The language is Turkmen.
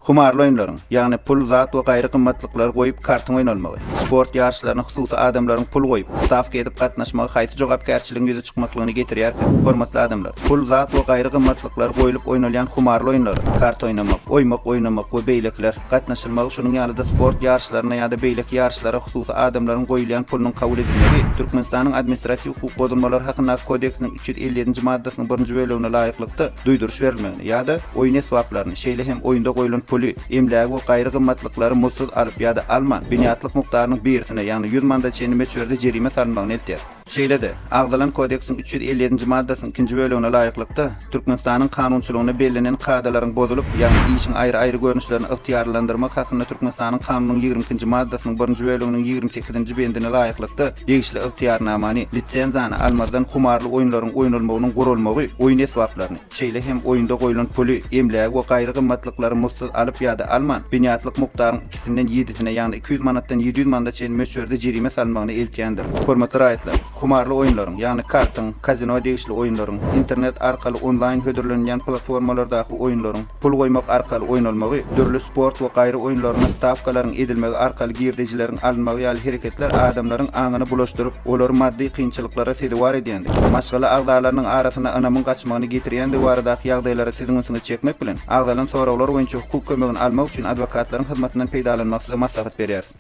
Humarly oýunlaryň, ýagny pul zat we gaýry gymmatlyklary goýup kartyn oýnalmagy, sport ýarşlaryna hususy adamlaryň pul goýup stavka edip gatnaşmagy haýty jogapkärçiligiň ýüze çykmaklygyny getirýär. Hormatly adamlar, pul zat we gaýry gymmatlyklary goýulyp oýnalýan humarly oýunlar, kart oýnamak, oýnamak we beýlekler gatnaşylmagy şonuň ýanynda sport ýarşlaryna ýa-da beýlek ýarşlara hususy adamlaryň goýulýan pulunyň kabul edilmegi Türkmenistanyň administrasiw hukuk bodurmalary hakyna kodeksiniň 357-nji maddasynyň 1-nji bölegine laýyklykda duýduruş berilmegini ýa-da oýun esbaplaryny şeýle hem oýunda goýulan puly emlägi we gaýry gymmatlyklary mutsuz alyp ýa-da alman biniatlyk mukdarynyň birisine ýagny 100 manda çenli meçherde jerime salmagyny eltýär. Şeýle-de agdalan kodeksiň 357-nji maddasynyň 2-nji bölegine laýyklykda Türkmenistanyň kanunçylygyna belirlenen kaýdalaryň bozulyp, ýagny işiň aýry-aýry görnüşlerini ygtyýarlandyrmak hakyna Türkmenistanyň kanunynyň 22-nji maddasynyň 1-nji böleginiň 28-nji bendine laýyklykda degişli ygtyýarnamany, litsenziýany almadan humarly oýunlaryň oýnalmagynyň gurulmagy, oýun esbaplaryny, şeýle hem oýunda goýulan puly emlägi we gaýry gymmatlyklary mutsuz alyp ýa-da alman biniatlyk mukdaryň 2-sinden 7-sine ýagny 200 manatdan 700 manda çenli meçherde jerime salmagyny eltýändir. Hormatly raýatlar, humarly oýunlaryň, ýagny kartyň, kazino degişli oýunlaryň, internet arkaly onlaýn hödürlenýän platformalardaky oýunlaryň, pul goýmak arkaly oýnalmagy, dürli sport we gaýry oýunlaryna stavkalaryň edilmegi arkaly girdejileriň alınmagy ýaly hereketler adamlaryň aňyny bulaşdyryp, olary maddi kynçylyklara sebäp edýändir. Maşgala agdalarynyň arasyna anamyň gaçmagyny getirýändir. Bu aradaky ýagdaýlara siziň üstüňe çekmek bilen agdalan soraglar boýunça hukuk kömegini almak üçin adwokatlaryň hyzmatynyň peýdalanmagy maslahat berýär.